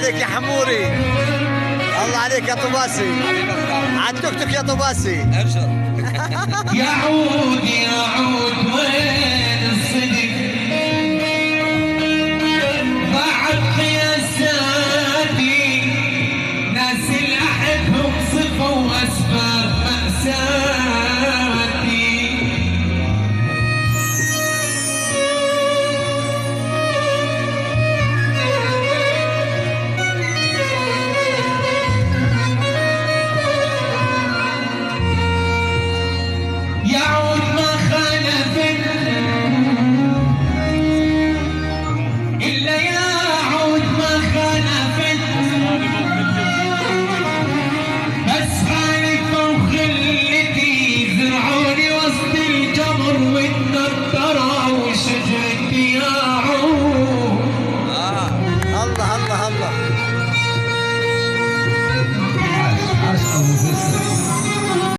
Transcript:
عليك يا حموري، الله عليك يا طباسي، على التوك توك يا طباسي. ابشر. يعود يعود وين الصدق، ضاعت قياساتي، ناس اللي احبهم صفوا واسباب مأساتي. يعود ما خالفت إلا يعود ما خالفت، بس خالفة وخلتي زرعوني وسط الجمر والنطرة وشجرة يعود. الله الله الله.